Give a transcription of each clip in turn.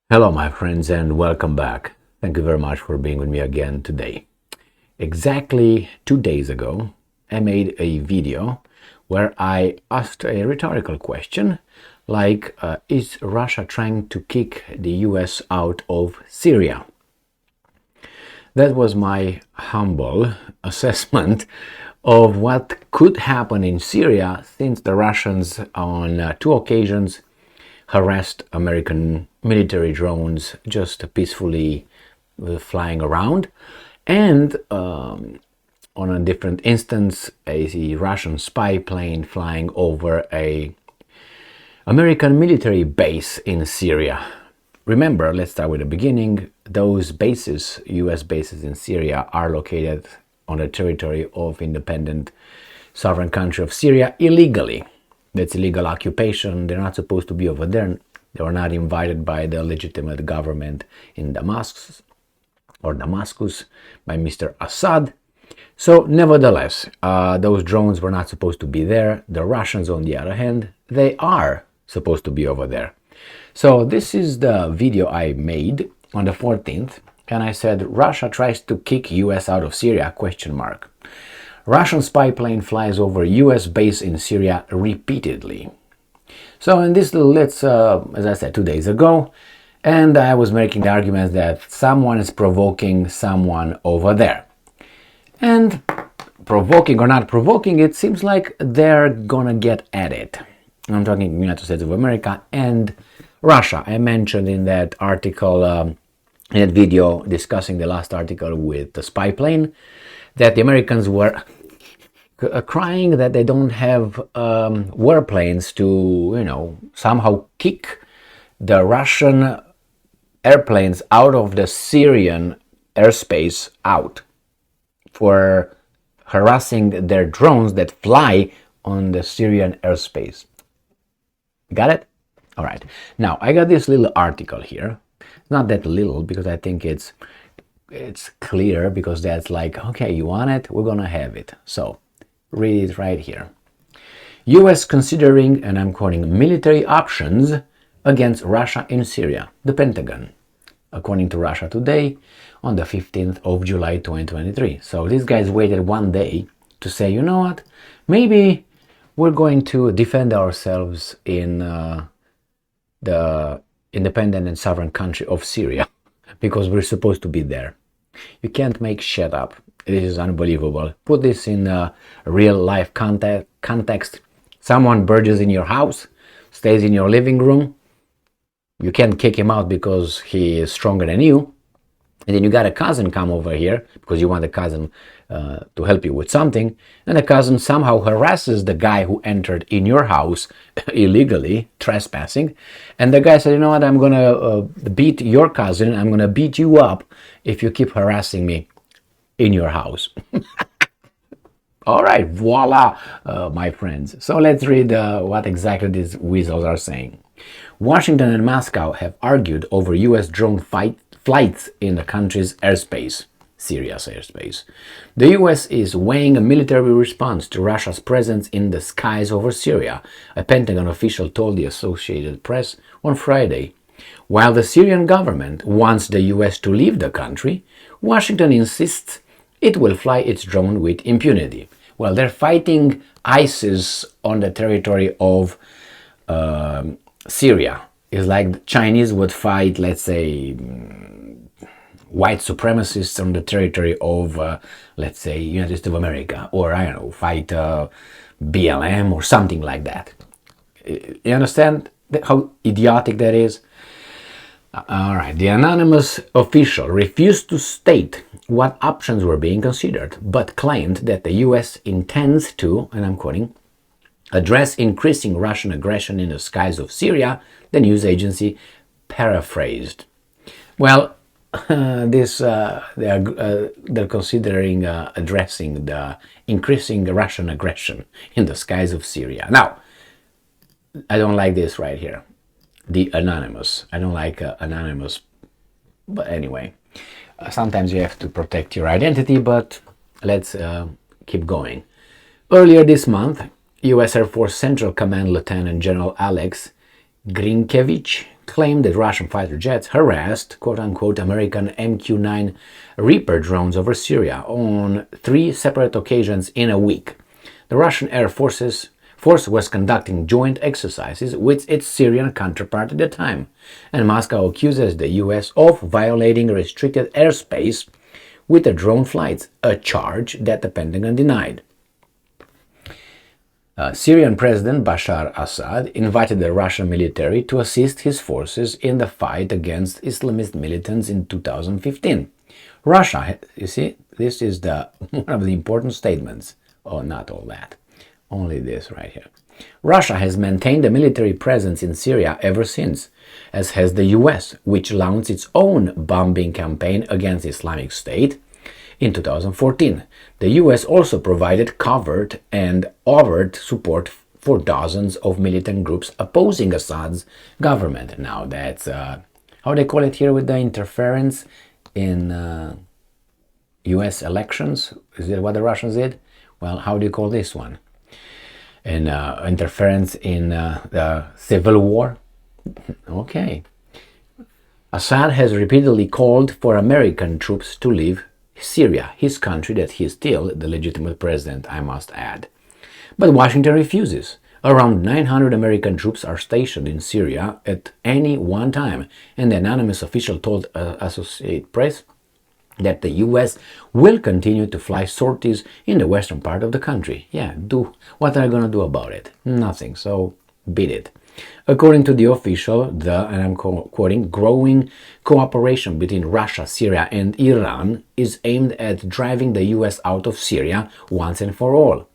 Hello, my friends, and welcome back. Thank you very much for being with me again today. Exactly 2 days ago, I made a video where I asked a rhetorical question like, is Russia trying to kick the US out of Syria? That was my humble assessment of what could happen in Syria since the Russians on two occasions harassed American military drones just peacefully flying around, and on a different instance, a Russian spy plane flying over a American military base in Syria. Remember, let's start with the beginning. Those bases, US bases in Syria, are located on the territory of independent sovereign country of Syria illegally. That's illegal occupation. They're not supposed to be over there. They were not invited by the legitimate government in Damascus by Mr. Assad. So nevertheless, those drones were not supposed to be there. The Russians, on the other hand, they are supposed to be over there. So this is the video I made on the 14th, and I said Russia tries to kick US out of Syria, ? Russian spy plane flies over US base in Syria repeatedly. So in this little, as I said 2 days ago, and I was making the argument that someone is provoking someone over there. And provoking or not provoking, it seems like they're gonna get at it. I'm talking United States of America and Russia. I mentioned in that article, in that video discussing the last article with the spy plane, that the Americans were crying that they don't have warplanes to, somehow kick the Russian airplanes out of the Syrian airspace out for harassing their drones that fly on the Syrian airspace. Got it? All right. Now, I got this little article here. Not that little, because I think it's clear, because that's like, okay, you want it, we're gonna have it. So read it right here. US considering, and I'm quoting, military options against Russia in Syria, the Pentagon, according to Russia Today on the 15th of July 2023. So these guys waited 1 day to say, you know what, maybe we're going to defend ourselves in the independent and sovereign country of Syria because we're supposed to be there. You can't make shit up. This is unbelievable. Put this in a real life context. Someone burges in your house, stays in your living room. You can't kick him out because he is stronger than you. And then you got a cousin come over here because you want a cousin to help you with something. And the cousin somehow harasses the guy who entered in your house illegally, trespassing. And the guy said, you know what, I'm going to beat your cousin. I'm going to beat you up if you keep harassing me in your house. All right, voila, my friends. So let's read what exactly these weasels are saying. Washington and Moscow have argued over U.S. drone flights in the country's airspace, Syria's airspace. The U.S. is weighing a military response to Russia's presence in the skies over Syria, a Pentagon official told the Associated Press on Friday. While the Syrian government wants the U.S. to leave the country, Washington insists it will fly its drone with impunity. Well, they're fighting ISIS on the territory of Syria. It's like the Chinese would fight, let's say, white supremacists on the territory of, let's say, United States of America, or I don't know, fight BLM or something like that. You understand how idiotic that is? All right, the anonymous official refused to state what options were being considered, but claimed that the U.S. intends to, and I'm quoting, address increasing Russian aggression in the skies of Syria, the news agency paraphrased. Well, they're considering addressing the increasing Russian aggression in the skies of Syria. Now, I don't like this right here. The anonymous. I don't like anonymous, but anyway, sometimes you have to protect your identity, but let's keep going. Earlier this month, U.S. Air Force Central Command Lieutenant General Alex Grinkiewicz claimed that Russian fighter jets harassed quote-unquote American MQ-9 Reaper drones over Syria on 3 separate occasions in a week. The Russian Air Force was conducting joint exercises with its Syrian counterpart at the time, and Moscow accuses the US of violating restricted airspace with the drone flights, a charge that the Pentagon denied. Syrian President Bashar Assad invited the Russian military to assist his forces in the fight against Islamist militants in 2015. Russia, you see, this is one of the important statements. Oh, not all that. Only this right here. Russia has maintained a military presence in Syria ever since, as has the US, which launched its own bombing campaign against Islamic State in 2014. The US also provided covert and overt support for dozens of militant groups opposing Assad's government. Now that's, how they call it here with the interference in US elections? Is it what the Russians did? Well, how do you call this one? And interference in the civil war? Okay. Assad has repeatedly called for American troops to leave Syria, his country that he is still the legitimate president, I must add. But Washington refuses. Around 900 American troops are stationed in Syria at any one time, and the anonymous official told Associated Press that the US will continue to fly sorties in the western part of the country. Yeah, what are they going to do about it? Nothing, so beat it. According to the official, and I'm quoting, growing cooperation between Russia, Syria, and Iran is aimed at driving the US out of Syria once and for all.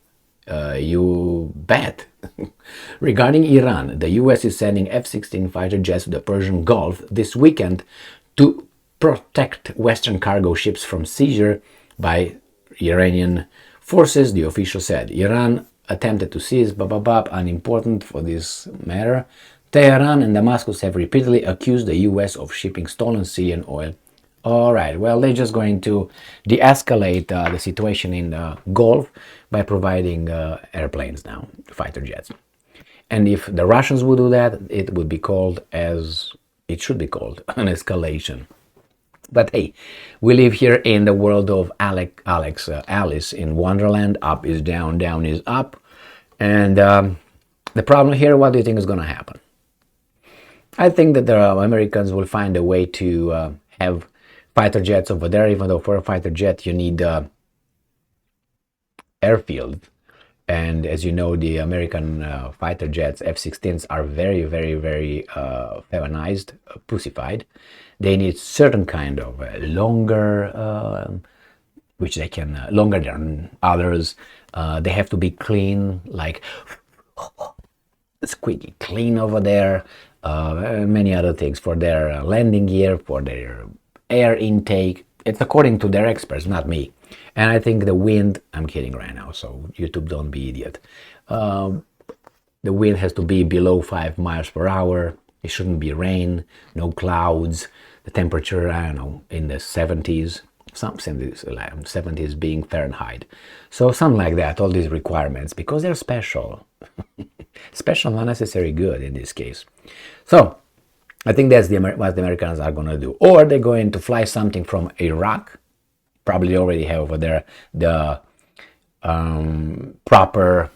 You bet. Regarding Iran, the US is sending F-16 fighter jets to the Persian Gulf this weekend to protect Western cargo ships from seizure by Iranian forces, the official said. Iran attempted to seize unimportant for this matter. Tehran and Damascus have repeatedly accused the US of shipping stolen Syrian oil. All right, well, they're just going to de-escalate the situation in the Gulf by providing airplanes now, fighter jets. And if the Russians would do that, it would be called, as it should be called, an escalation. But hey, we live here in the world of Alice in Wonderland. Up is down, down is up. And the problem here, what do you think is going to happen? I think that the Americans will find a way to have fighter jets over there, even though for a fighter jet you need airfield. And as you know, the American fighter jets, F-16s, are very, very, very feminized, pussified. They need certain kind of longer, which they can, longer than others. They have to be clean, like squeaky clean over there. Many other things for their landing gear, for their air intake. It's according to their experts, not me. And I think the wind, I'm kidding right now, so YouTube, don't be idiot. The wind has to be below 5 miles per hour. It shouldn't be rain, no clouds. The temperature, I don't know, in the 70s, some 70s being Fahrenheit. So something like that, all these requirements, because they're special. Special, not necessarily good in this case. So I think that's what the Americans are going to do. Or they're going to fly something from Iraq. Probably already have over there the proper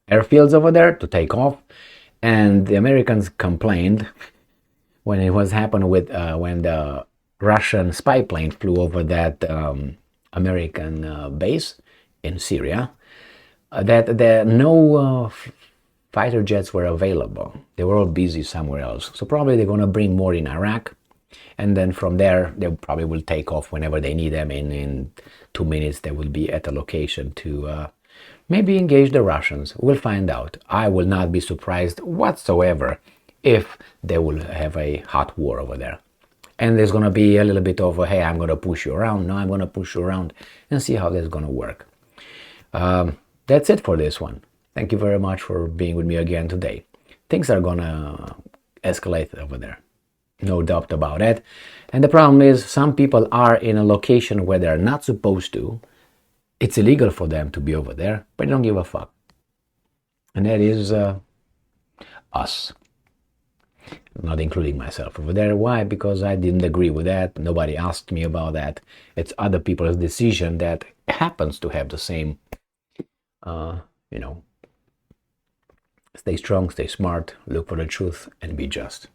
airfields over there to take off. And the Americans complained when it was happened with when the Russian spy plane flew over that American base in Syria, that no fighter jets were available. They were all busy somewhere else. So probably they're going to bring more in Iraq. And then from there, they probably will take off whenever they need them. In 2 minutes, they will be at a location to maybe engage the Russians. We'll find out. I will not be surprised whatsoever if they will have a hot war over there. And there's going to be a little bit of, hey, I'm going to push you around. No, I'm going to push you around, and see how that's going to work. That's it for this one. Thank you very much for being with me again today. Things are going to escalate over there. No doubt about it. And the problem is, some people are in a location where they're not supposed to. It's illegal for them to be over there, but they don't give a fuck. And that is us. not including myself over there. Why? Because I didn't agree with that. Nobody asked me about that. It's other people's decision that happens to have the same, you know, stay strong, stay smart, look for the truth, and be just.